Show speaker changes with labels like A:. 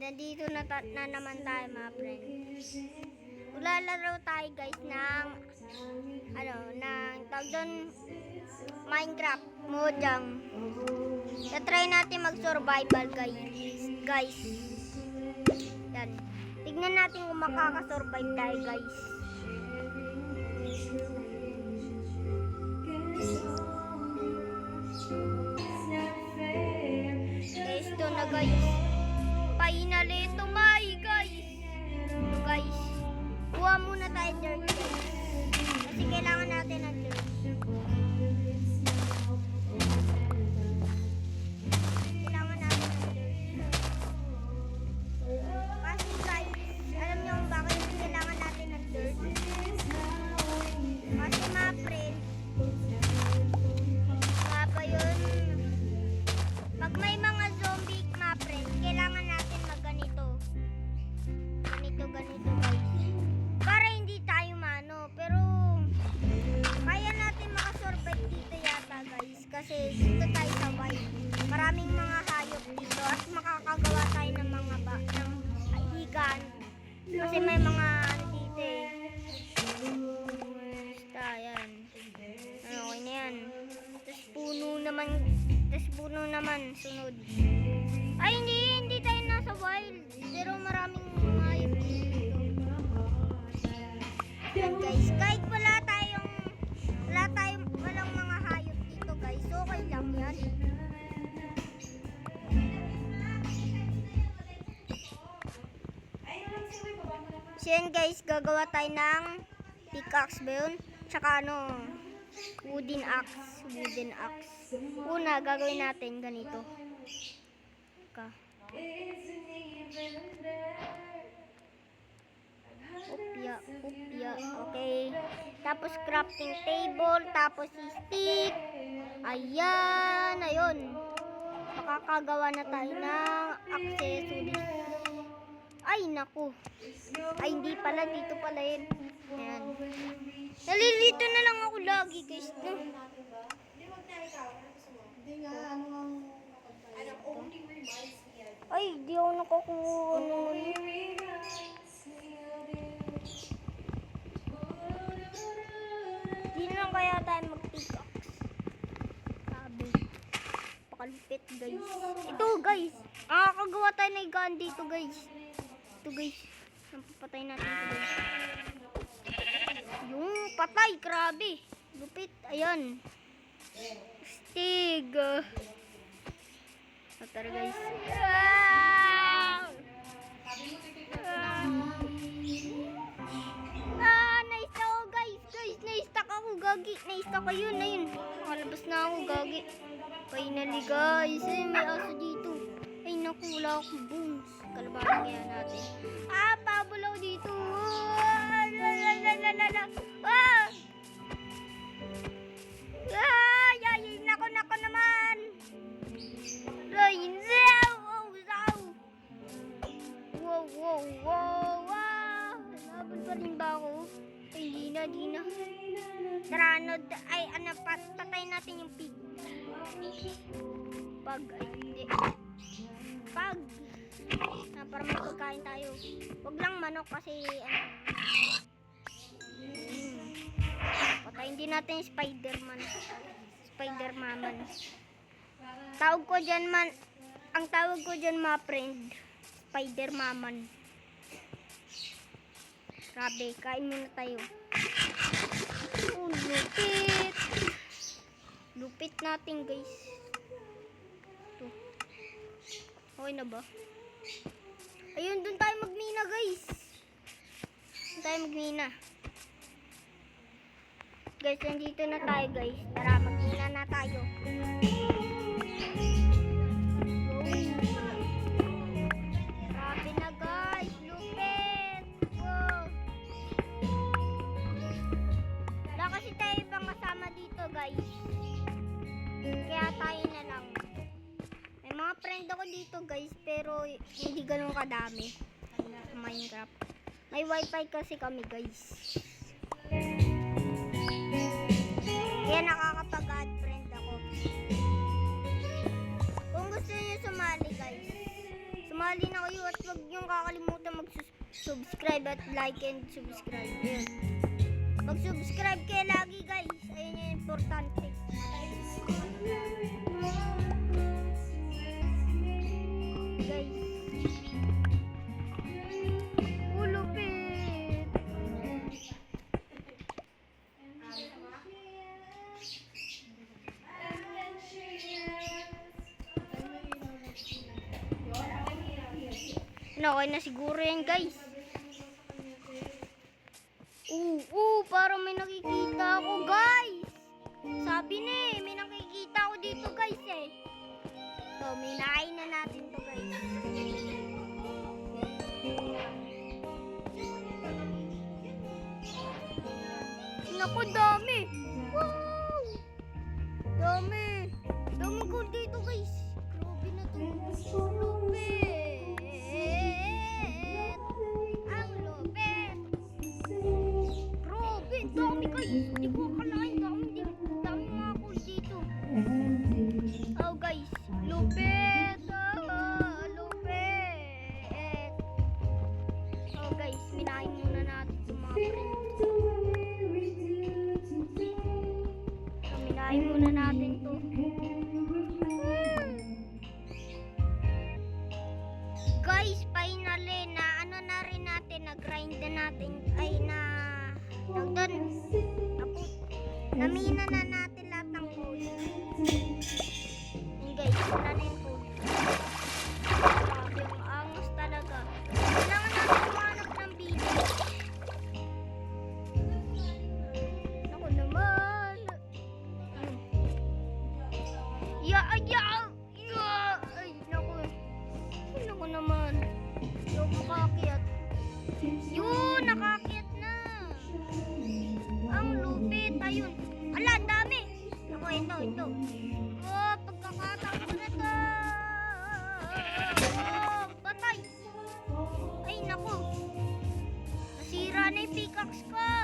A: nandito na naman tayo mga friends. Lalaro tayo guys ng tawag doon, Minecraft Mojang. Try natin mag-survival guys. Yan. Tignan natin kung makaka-survive tayo guys. Guys, ito na guys. Finally, tumay guys. Ito guys. Kuha muna tayo dirt guys. Kasi kailangan natin ng dirt. Kailangan natin ng dirt. Kasi guys, alam niyo kung bakit kailangan natin ng dirt? Kasi mga friend, yun, pag may mga zombie mga friend, kailangan natin magganito. Ganito guys. Para hindi tayo mano. Pero kaya natin makasurvive dito yata guys. Kasi dito tayo sa wild. Maraming mga hayop dito. At makakagawa tayo ng mga ng higaan. Kasi may mga dito eh. Basta yan. Okay na yan. Tapos puno naman sunod. Ay hindi tayo nasa wild. Pero maraming hayop dito. Yan guys, kahit walang mga hayop dito guys, okay lang yan. So yan guys, gagawa tayo ng pickaxe ba yun? Tsaka wooden axe. Una, gagawin natin ganito. Upya. Okay. Tapos crafting table, tapos stick. Ayun. Makakagawa na tayo ng accessories. Ay, naku. Ay, hindi pala. Dito pala yun. Ayan. Nalilito na lang ako lagi, guys. No? Ay, di ako nakakuha naman. Di lang kaya tayo mag-pickaxe. Sabi. Pakalupit, guys. Ito, guys. Nakakagawa tayo na higaan dito, guys. Ito, guys. Napapatay natin ito, guys. Yung patay, grabe. Lupit, ayan. Stig. Tara guys. Nice ako guys. Na-stuck ako, gagi. Na-stuck ayun. Makalabas na ako, gagi. Finally guys. Ay, may aso dito. Ay naku, wala akong bones. Kalabahan kaya natin. Pabulaw dito. Nako naman. Wow. Nabal pa rin ba ako? Ay, di na. Tara, patay natin yung pig. Hindi. Para may pagkain tayo. Huwag lang manok kasi, patayin din natin yung Spider-Man. Ang tawag ko dyan mga friend, Spider-Man. Grabe, kain muna tayo. Lupit natin guys. Ito. Okay na ba? Ayun, dun tayo magmina guys. Guys, nandito na tayo guys. Tara, magmina na tayo. Grabe na guys, lupit. Wow. Wala kasi tayo ibang kasama dito guys. Kaya tayo na lang. May mga friend ako dito guys, pero hindi ganun kadami. Minecraft. May wifi kasi kami guys. Kaya nakakapag-add friend ako. Kung gusto niyo sumali guys, sumali na kayo at huwag niyong kakalimutan mag-subscribe at like and subscribe. Ayun. Mag-subscribe kayo lagi guys. Ayun yung importante. Guys. Ulupit. Okay na siguro yan guys. Parang may nakikita ako guys. Sabi na may nakikita ako dito guys eh. So, minain na natin to guys. Naku, dami. Wow! Dami. Dami gold dito guys. Grabe na to. Lupit. Ang lupit. Grabe, dami guys. Hindi ko akalain. Dami mga gold dito. Oh guys, lupit. Lupit. Oh guys, minahin muna natin itong mga friends. Minahin muna natin to. Guys, finally na ano na rin natin, na-grind na natin ay namina na natin lahat ng gold. Yun guys, wala na yung gold. Grabe, yung angas talaga. Kailangan natin humanap ng village. Ako naman. Ay, naku. Naku naman. Yung makakit. Yun, nakakit na. Ang lupit. Ayun. Ala, ang dami. Ako, ito. Oh, pagkakataon ko na to. Oh, patay. Ay, naku. Nasira na yung pickaxe ko.